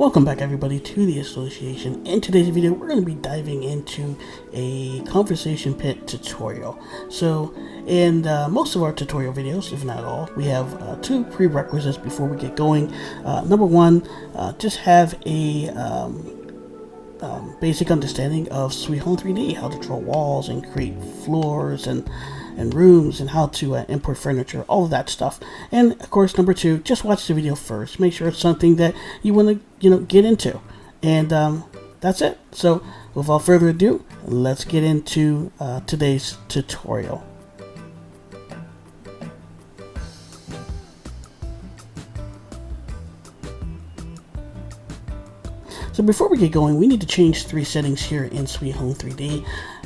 Welcome back everybody to the Association. In today's video we're going to be diving into a conversation pit tutorial. So in most of our tutorial videos, if not all, we have two prerequisites before we get going. Number one, just have a basic understanding of Sweet Home 3D, how to draw walls and create floors and rooms and how to import furniture, all of that stuff. And of course, number two, just watch the video first. Make sure it's something that you want to get into. And that's it. So without further ado, let's get into today's tutorial. So before we get going, we need to change three settings here in Sweet Home 3D.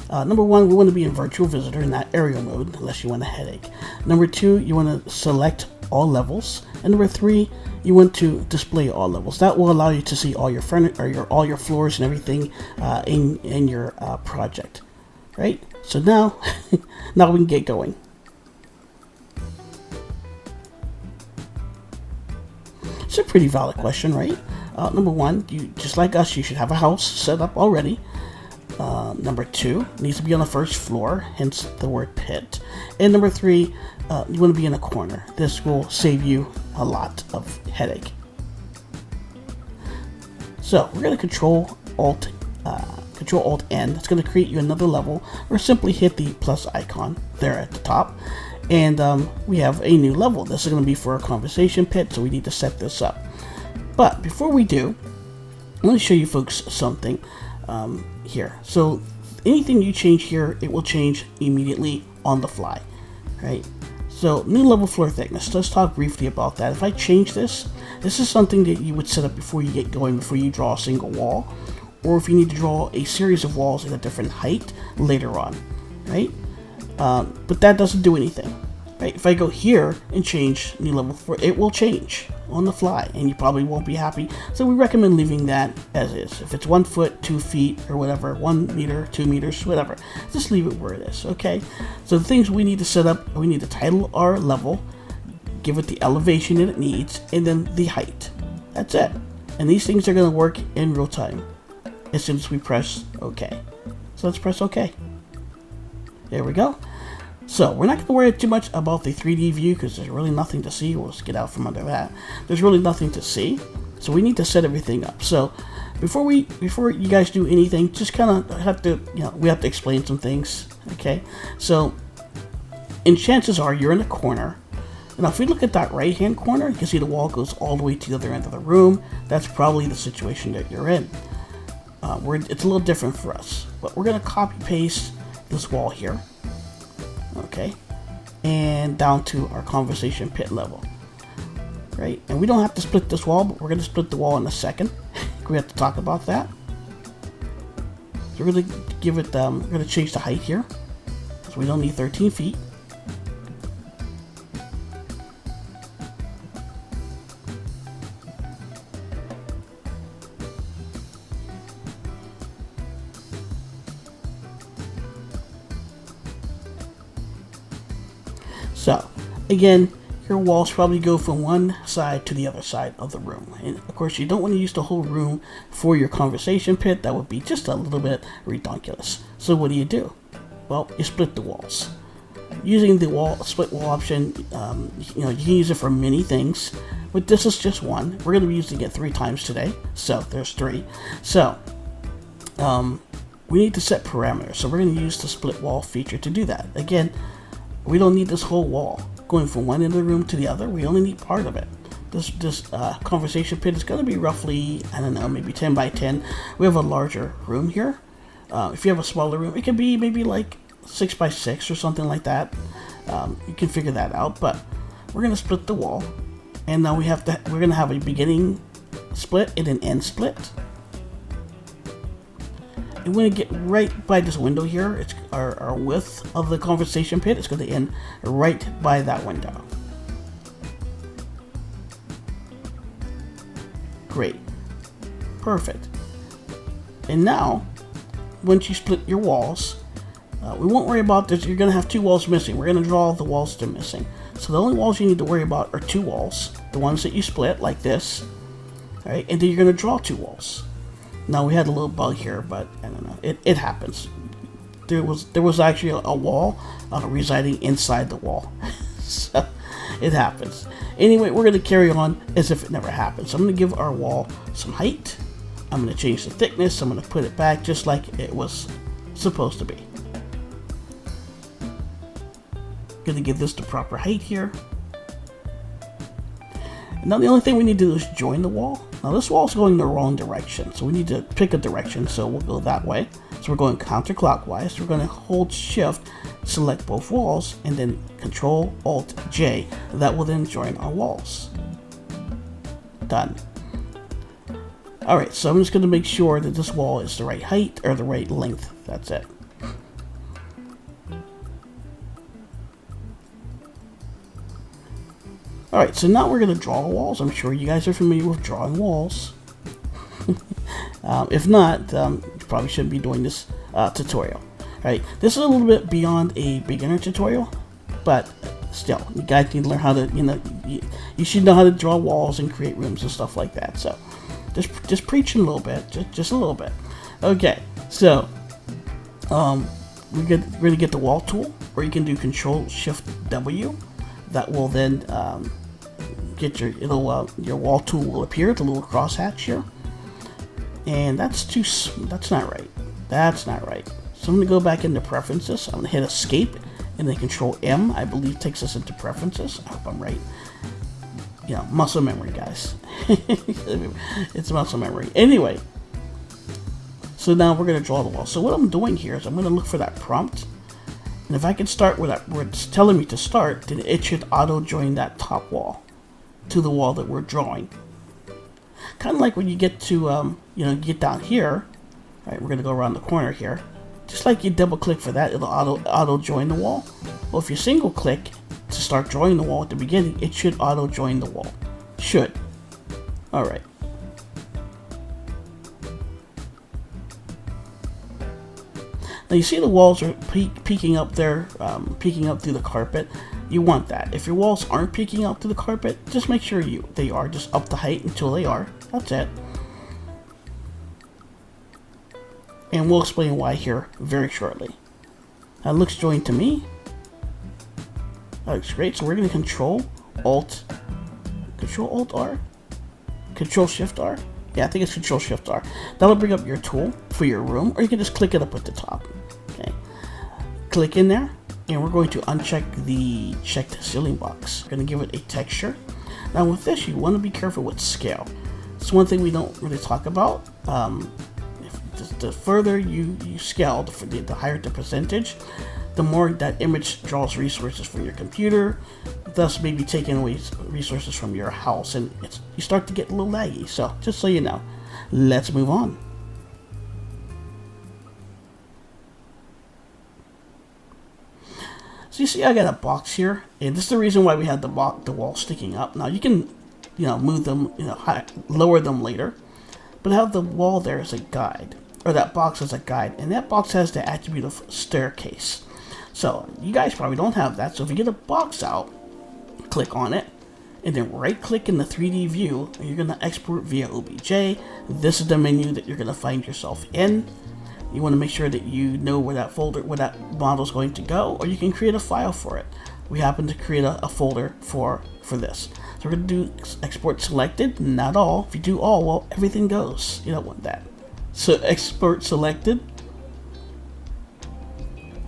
Number one, we want to be in virtual visitor, not aerial mode, unless you want a headache. Number two, you want to select all levels. And number three, you want to display all levels. That will allow you to see all your furniture, all your floors and everything in your project. Right? So now, now we can get going. It's a pretty valid question, right? Number one, you just like us, you should have a house set up already. Number two, needs to be on the first floor, hence the word pit. And number three, you want to be in a corner. This will save you a lot of headache. So we're going to Control Alt N. It's going to create you another level, or simply hit the plus icon there at the top. And we have a new level. This is going to be for a conversation pit, so we need to set this up. But before we do, let me show you folks something here. So anything you change here, it will change immediately on the fly, right? So new level floor thickness. Let's talk briefly about that. If I change this, this is something that you would set up before you get going, before you draw a single wall, or if you need to draw a series of walls at a different height later on, right? But that doesn't do anything. Right? If I go here and change new level 4, it will change on the fly, and you probably won't be happy. So we recommend leaving that as is. If it's 1 foot, 2 feet, or whatever, 1 meter, 2 meters, whatever, just leave it where it is. Okay. So the things we need to set up: we need to title our level, give it the elevation that it needs, and then the height. That's it. And these things are going to work in real time as soon as we press OK. So let's press OK. There we go. So we're not going to worry too much about the 3D view because there's really nothing to see. We'll just get out from under that. There's really nothing to see. So we need to set everything up. So before you guys do anything, just kind of have to, we have to explain some things. Okay. So, and chances are you're in a corner. Now, if we look at that right-hand corner, you can see the wall goes all the way to the other end of the room. That's probably the situation that you're in. It's a little different for us, but we're going to copy paste this wall here. Okay, and down to our conversation pit level, right? And we don't have to split this wall, but we're going to split the wall in a second. We have to talk about that. So we're going to give it, we're going to change the height here, so we don't need 13 feet. So, again, your walls probably go from one side to the other side of the room. And of course, you don't want to use the whole room for your conversation pit. That would be just a little bit ridiculous. So what do? Well, you split the walls. Using the split wall option, you can use it for many things, but this is just one. We're going to be using it 3 times today. So there's 3. So, we need to set parameters. So we're going to use the split wall feature to do that. Again, we don't need this whole wall going from one end of the room to the other. We only need part of it. This conversation pit is going to be roughly, I don't know, maybe 10 by 10. We have a larger room here. If you have a smaller room, it can be maybe like 6 by 6 or something like that. You can figure that out. But we're going to split the wall, and now we're going to have a beginning split and an end split. And when you get right by this window here, it's our width of the conversation pit. It's going to end right by that window. Great. Perfect. And now, once you split your walls, we won't worry about this. You're going to have 2 walls missing. We're going to draw the walls that are missing. So the only walls you need to worry about are 2 walls. The ones that you split, like this, right? And then you're going to draw 2 walls. Now we had a little bug here, but I don't know. It happens. There was actually a wall residing inside the wall, so it happens. Anyway, we're going to carry on as if it never happened. So I'm going to give our wall some height. I'm going to change the thickness. I'm going to put it back just like it was supposed to be. Going to give this the proper height here. And now the only thing we need to do is join the wall. Now this wall is going the wrong direction, so we need to pick a direction, so we'll go that way. So we're going counterclockwise. We're going to hold shift, select both walls, and then Control Alt J. That will then join our walls. Done. Alright, so I'm just going to make sure that this wall is the right height or the right length. That's it. Alright, so now we're going to draw the walls. I'm sure you guys are familiar with drawing walls. If not, you probably shouldn't be doing this tutorial. Right? This is a little bit beyond a beginner tutorial, but still, you guys need to learn how to, you should know how to draw walls and create rooms and stuff like that. So, just preaching a little bit, just a little bit. Okay, so, we're going to get the wall tool, or you can do Control Shift W. That will then get your wall tool will appear, the little crosshatch here. And that's not right. That's not right. So I'm going to go back into preferences. I'm going to hit escape and then Control M, I believe, takes us into preferences. I hope I'm right. Muscle memory, guys. It's muscle memory. Anyway, so now we're going to draw the wall. So what I'm doing here is I'm going to look for that prompt. And if I can start where it's telling me to start, then it should auto join that top wall to the wall that we're drawing. Kind of like when you get to, get down here, right? We're going to go around the corner here. Just like you double click for that, it'll auto join the wall. Well, if you single click to start drawing the wall at the beginning, it should auto join the wall. Should. Alright. Now you see the walls are peeking up there, peeking up through the carpet. You want that. If your walls aren't peeking up through the carpet, just make sure they are. Just up the height until they are. That's it. And we'll explain why here very shortly. That looks joined to me. That looks great. So we're going to Control Alt R, Control Shift R. Yeah, I think it's Control Shift R. That'll bring up your tool for your room, or you can just click it up at the top. Okay, click in there, and we're going to uncheck the checked ceiling box. We're going to give it a texture. Now with this, you want to be careful with scale. It's one thing we don't really talk about. The further you scale, the higher the percentage, the more that image draws resources from your computer, thus maybe taking away resources from your house, and you start to get a little laggy. So just so you know, let's move on. So you see I got a box here, and this is the reason why we had the wall sticking up. Now you can move them, lower them later, but have the wall there as a guide, or that box as a guide, and that box has the attribute of staircase. So you guys probably don't have that, so if you get a box out, click on it, and then right click in the 3D view, and you're going to export via OBJ. This is the menu that you're going to find yourself in. You want to make sure that you know where that model is going to go, or you can create a file for it. We happen to create a folder for this. So we're going to do export selected, not all. If you do all, well, everything goes. You don't want that. So export selected.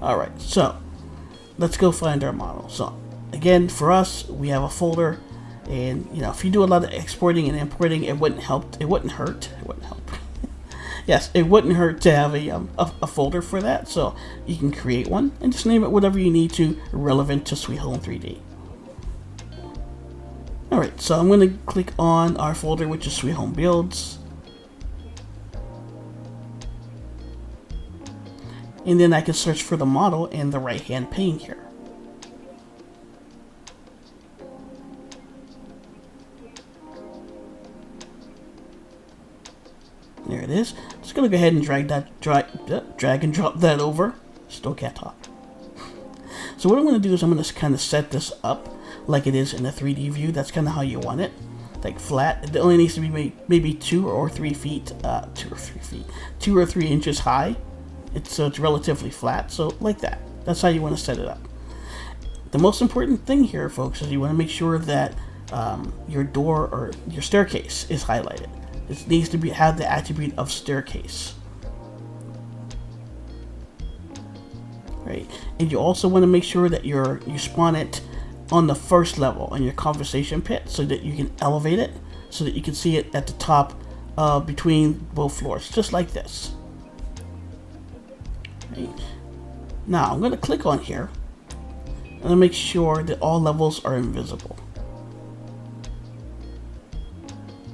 Alright, so let's go find our model. So again, for us, we have a folder, and if you do a lot of exporting and importing, it wouldn't hurt. Yes, it wouldn't hurt to have a folder for that. So you can create one and just name it whatever you need to, relevant to Sweet Home 3D. Alright, so I'm going to click on our folder, which is Sweet Home Builds. And then I can search for the model in the right hand pane here. There it is. Just gonna go ahead and drag and drop that over. Still can't talk. So what I'm gonna do is I'm gonna kind of set this up like it is in the 3D view. That's kind of how you want it. like flat. It only needs to be maybe 2 or 3 feet, 2 or 3 inches high. So it's relatively flat. So like that. That's how you want to set it up. The most important thing here, folks, is you want to make sure that your door or your staircase is highlighted. It needs to have the attribute of staircase. Right, and you also want to make sure that you spawn it on the first level on your conversation pit, so that you can elevate it, so that you can see it at the top between both floors, just like this. Right. Now I'm going to click on here and make sure that all levels are invisible.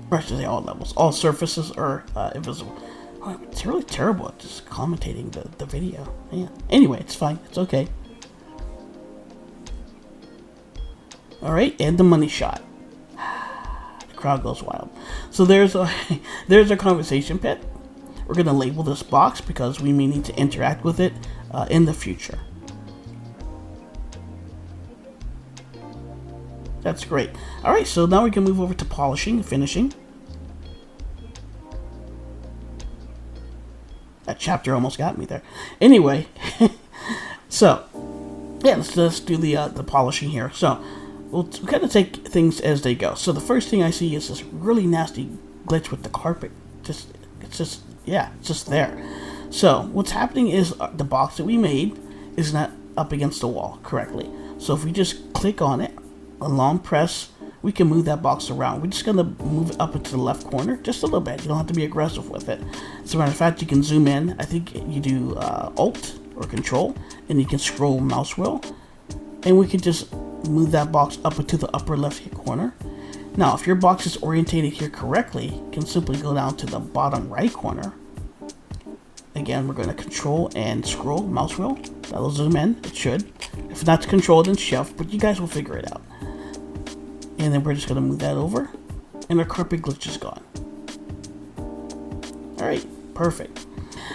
Or I should say all levels, all surfaces are invisible. Oh, it's really terrible at just commentating the video. Yeah. Anyway, it's fine. It's okay. Alright, and the money shot. The crowd goes wild. So there's our conversation pit. We're going to label this box because we may need to interact with it in the future. That's great. Alright, so now we can move over to polishing and finishing. That chapter almost got me there. Anyway, so yeah, let's do the polishing here. So we'll kind of take things as they go. So the first thing I see is this really nasty glitch with the carpet. It's just there. So what's happening is the box that we made is not up against the wall correctly. So if we just click on it, a long press, we can move that box around. We're just going to move it up into the left corner just a little bit. You don't have to be aggressive with it. As a matter of fact, you can zoom in. I think you do Alt or Control, and you can scroll mouse wheel, and we can just move that box up into the upper left hand corner. Now, if your box is orientated here correctly, you can simply go down to the bottom right corner. Again, we're going to Control and scroll mouse wheel. That'll zoom in. It should. If not Control, then Shift, but you guys will figure it out. And then we're just going to move that over, and our carpet glitch is gone. Alright, perfect.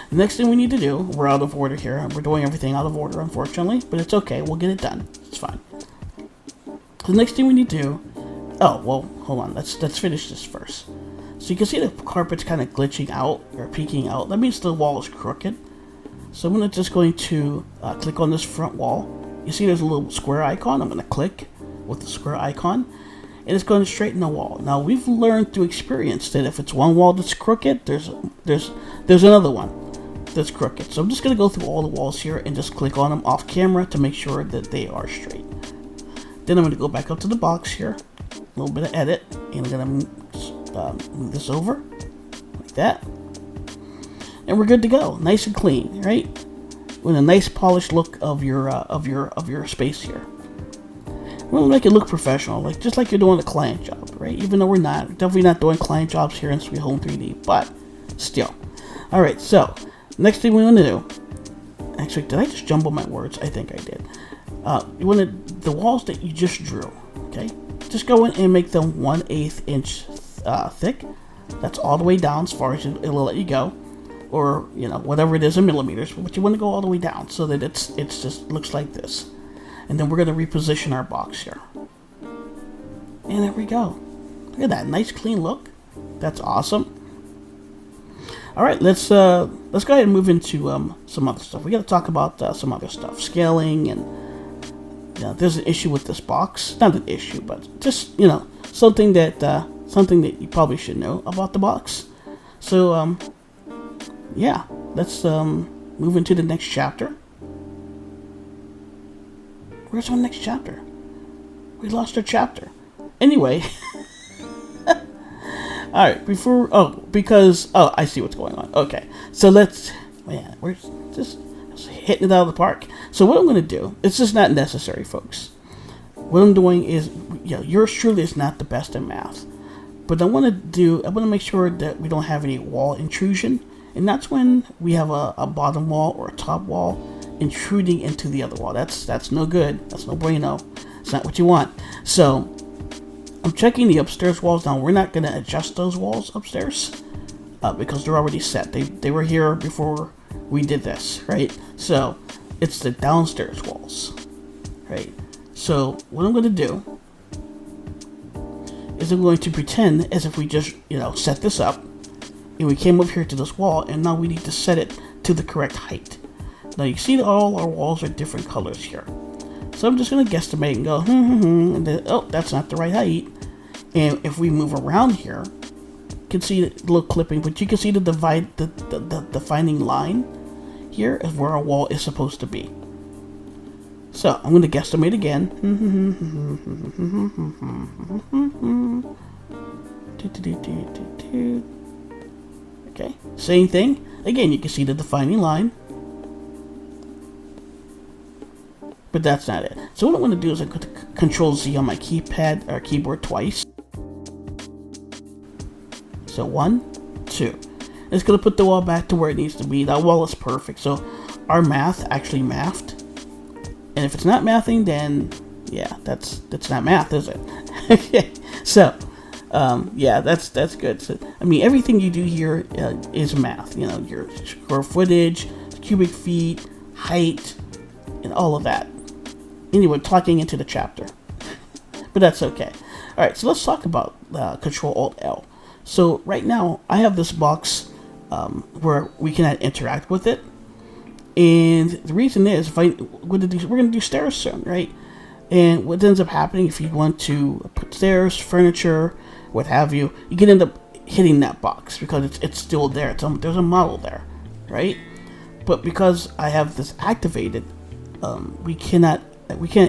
The next thing we need to do, we're out of order here. We're doing everything out of order, unfortunately, but it's okay. We'll get it done. It's fine. The next thing we need to do... Oh, well, hold on. Let's finish this first. So you can see the carpet's kind of glitching out, or peeking out. That means the wall is crooked. So I'm just going to click on this front wall. You see there's a little square icon. I'm going to click with the square icon, and it's going to straighten the wall. Now, we've learned through experience that if it's one wall that's crooked, there's another one that's crooked. So I'm just going to go through all the walls here and just click on them off camera to make sure that they are straight. Then I'm going to go back up to the box here, a little bit of edit, and I'm going to move this over like that, and we're good to go. Nice and clean, right? With a nice polished look of your space here. We'll make it look professional, just like you're doing a client job, right? Even though we're definitely not doing client jobs here in Sweet Home 3D, but still. All right, so next thing we want to do. Actually, did I just jumble my words? I think I did. You want the walls that you just drew, okay? Just go in and make them 1/8 inch thick. That's all the way down as far as it'll let you go, or whatever it is in millimeters. But you want to go all the way down so that it's just looks like this. And then we're going to reposition our box here. And there we go. Look at that nice clean look. That's awesome. All right, let's go ahead and move into some other stuff. We got to talk about some other stuff, scaling, and there's an issue with this box. Not an issue, but just something that you probably should know about the box. So yeah, let's move into the next chapter. Where's our next chapter? We lost our chapter. Anyway. Alright, I see what's going on. Okay, so we're just hitting it out of the park. So what I'm going to do, it's just not necessary, folks. What I'm doing is, yours truly is not the best in math. But I want to make sure that we don't have any wall intrusion. And that's when we have a bottom wall or a top wall intruding into the other wall. That's no good. That's no bueno. It's not what you want. So I'm checking the upstairs walls. Now we're not going to adjust those walls upstairs because they're already set. They were here before we did this, right? So it's the downstairs walls, right? So what I'm going to do is I'm going to pretend as if we just, set this up, and we came over here to this wall, and now we need to set it to the correct height. Now you see that all our walls are different colors here. So I'm just going to guesstimate and go, and then, oh, that's not the right height. And if we move around here, you can see the little clipping, but you can see the defining line here is where our wall is supposed to be. So I'm going to guesstimate again. Okay, same thing. Again, you can see the defining line. But that's not it. So what I'm going to do is I'm going to Control Z on my keypad or keyboard twice. So 1, 2. It's going to put the wall back to where it needs to be. That wall is perfect. So our math actually mathed. And if it's not mathing, then yeah, that's not math, is it? Okay. So yeah, that's good. So, I mean, everything you do here is math. Your square footage, cubic feet, height, and all of that. Anyway, talking into the chapter, but that's okay. All right, so let's talk about Control Alt L. So right now I have this box where we can interact with it, and the reason is we're gonna do stairs soon, right? And what ends up happening if you want to put stairs, furniture, what have you, you can end up hitting that box because it's still there. There's a model there, right? But because I have this activated, we can't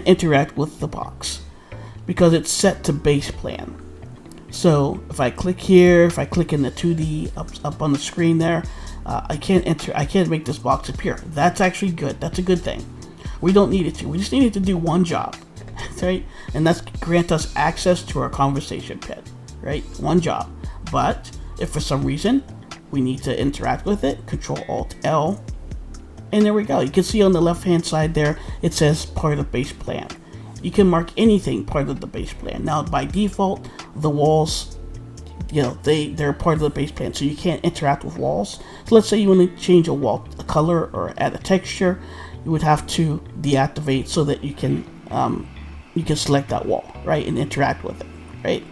interact with the box because it's set to base plan. So if I click here, if I click in the 2D up on the screen there, I can't make this box appear. That's actually good. That's a good thing. We don't need it to. We just need it to do one job, right? And that's grant us access to our conversation pit, right? One job. But if for some reason we need to interact with it, Control Alt L. And there we go. You can see on the left hand side there, it says part of base plan. You can mark anything part of the base plan. Now by default, the walls, they're part of the base plan, so you can't interact with walls. So let's say you want to change a color or add a texture, you would have to deactivate so that you can select that wall, right, and interact with it, right?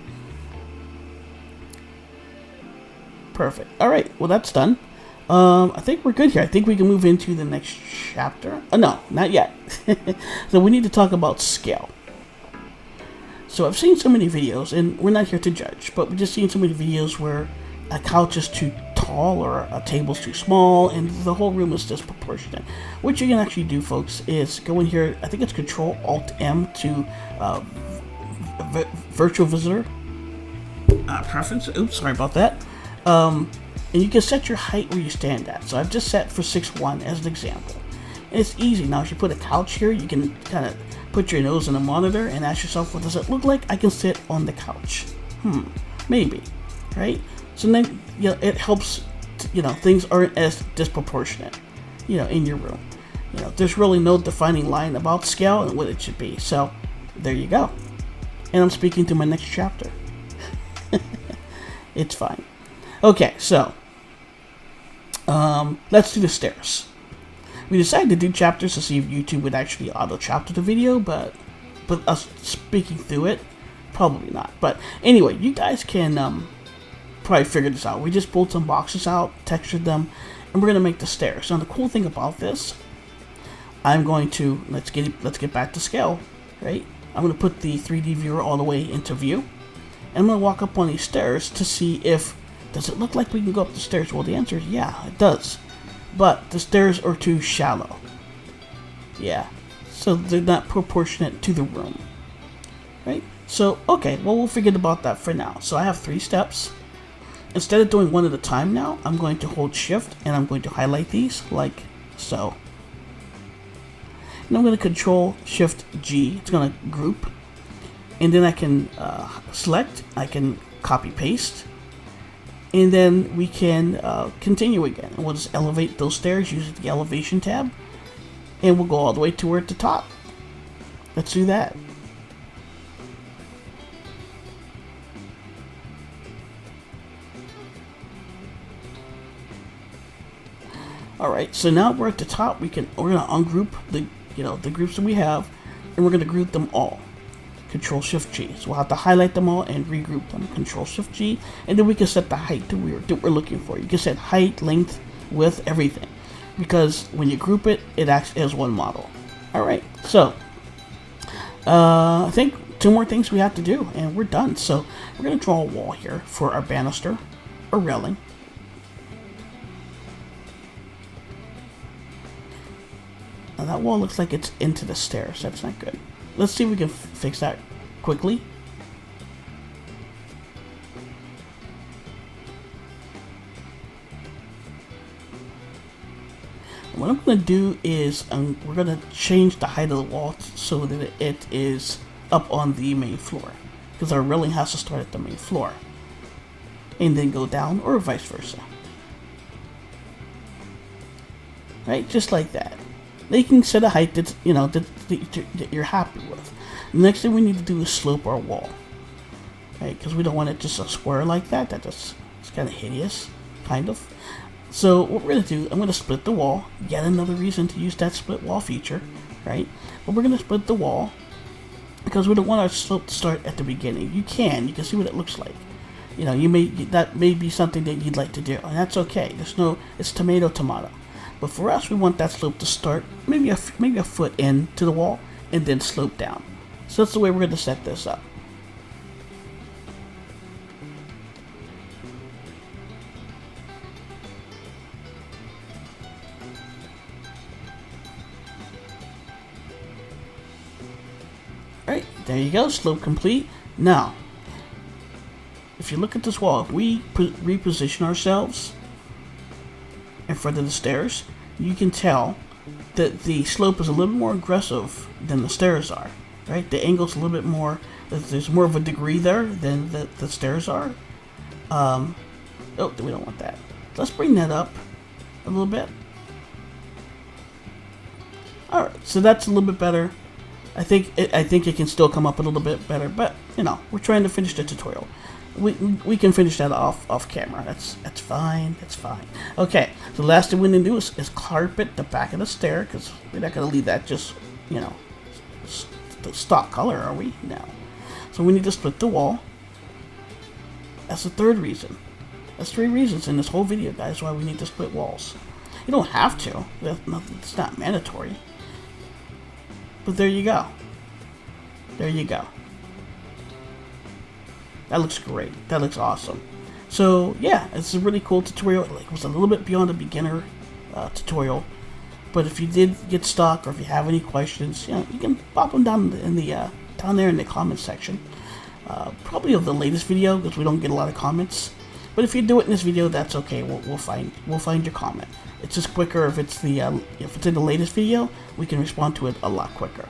Perfect. All right, well that's done. I think we're good here. I think we can move into the next chapter. No, not yet. So we need to talk about scale. So I've seen so many videos, and we're not here to judge, but we've just seen so many videos where a couch is too tall or a table's too small, and the whole room is disproportionate. What you can actually do, folks, is go in here. I think it's Control Alt M to Virtual Visitor Preference. Oops, sorry about that. And you can set your height where you stand at. So I've just set for 6'1" as an example. And it's easy. Now if you put a couch here, you can kind of put your nose in a monitor and ask yourself, what does it look like? I can sit on the couch. Maybe, right? So then, it helps, things aren't as disproportionate, in your room. There's really no defining line about scale and what it should be. So there you go. And I'm speaking to my next chapter. It's fine. Okay, so let's do the stairs. We decided to do chapters to see if YouTube would actually auto-chapter the video, but us speaking through it, probably not. But anyway, you guys can probably figure this out. We just pulled some boxes out, textured them, and we're gonna make the stairs. Now the cool thing about this, I'm going to let's get back to scale, right? I'm gonna put the 3D viewer all the way into view, and I'm gonna walk up on these stairs to see if does it look like we can go up the stairs. Well, the answer is yeah, it does. But the stairs are too shallow. Yeah, so they're not proportionate to the room, right? So okay, well we'll forget about that for now. So I have 3 steps. Instead of doing one at a time now, I'm going to hold Shift and I'm going to highlight these like so. And I'm going to Control Shift G. It's going to group, and then I can select. I can copy paste. And then we can continue again. And we'll just elevate those stairs using the elevation tab. And we'll go all the way toward the top. Let's do that. Alright, so now we're at the top. We're gonna ungroup the groups that we have, and we're gonna group them all. Control Shift G. So we'll have to highlight them all and regroup them. Control Shift G, and then we can set the height that we're looking for. You can set height, length, width, everything, because when you group it, it acts as one model. All right, so I think 2 more things we have to do, and we're done. So we're gonna draw a wall here for our banister or railing. Now that wall looks like it's into the stairs. That's not good. Let's see if we can fix that quickly. What I'm going to do is we're going to change the height of the wall so that it is up on the main floor, because our railing has to start at the main floor and then go down, or vice versa. Right, just like that. They can set a height that's, you know, that you're happy with. The next thing we need to do is slope our wall, right? Because we don't want it just a square like that. It's kind of hideous, kind of. So what we're going to do, I'm going to split the wall. Yet another reason to use that split wall feature, right? But we're going to split the wall because we don't want our slope to start at the beginning. You can see what it looks like. You know, that may be something that you'd like to do, and that's okay. It's tomato. But for us, we want that slope to start maybe a foot into the wall and then slope down. So that's the way we're going to set this up. Alright, there you go, slope complete. Now, if you look at this wall, if we reposition ourselves in front of the stairs, you can tell that the slope is a little more aggressive than the stairs are, right? The angle's a little bit more, there's more of a degree there than the stairs are. Oh, we don't want that. Let's bring that up a little bit. Alright, so that's a little bit better. I think it can still come up a little bit better, but you know, we're trying to finish the tutorial. We can finish that off camera. That's fine. That's fine. Okay, so the last thing we need to do is carpet the back of the stair, because we're not going to leave that just, you know, the stock color, are we? No. So we need to split the wall. That's the third reason. That's 3 reasons in this whole video, guys, why we need to split walls. You don't have to. It's not mandatory. But there you go. There you go. That looks great. That looks awesome. So yeah, it's a really cool tutorial. It was a little bit beyond a beginner tutorial, but if you did get stuck or if you have any questions, you know, you can pop them down in the down there in the comment section. Probably of the latest video, because we don't get a lot of comments. But if you do it in this video, that's okay. We'll find your comment. It's just quicker if it's in the latest video. We can respond to it a lot quicker.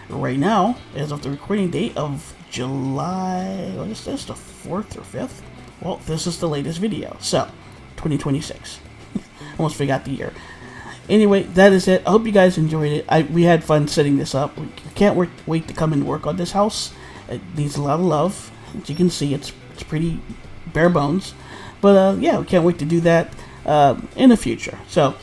Right now, as of the recording date of July, what is this, the 4th or 5th? Well, this is the latest video, so 2026. Almost forgot the year. Anyway, that is it. I hope you guys enjoyed it. We had fun setting this up. We can't wait to come and work on this house. It needs a lot of love. As you can see, it's pretty bare bones, but yeah, we can't wait to do that in the future. So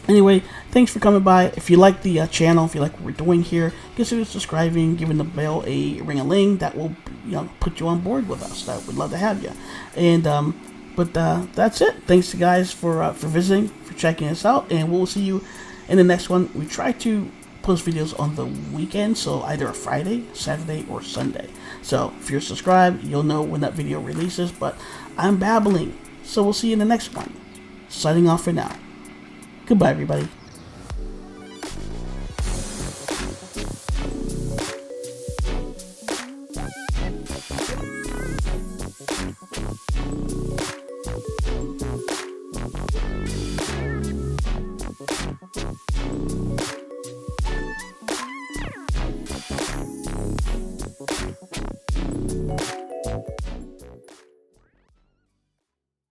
anyway, thanks for coming by. If you like the channel, if you like what we're doing here, consider subscribing, giving the bell a ring-a-ling. That will, you know, put you on board with us. That would love to have you. And but that's it. Thanks, guys, for visiting, for checking us out, and we'll see you in the next one. We try to post videos on the weekend, so either a Friday, Saturday, or Sunday. So if you're subscribed, you'll know when that video releases. But I'm babbling, so we'll see you in the next one. Signing off for now. Goodbye, everybody.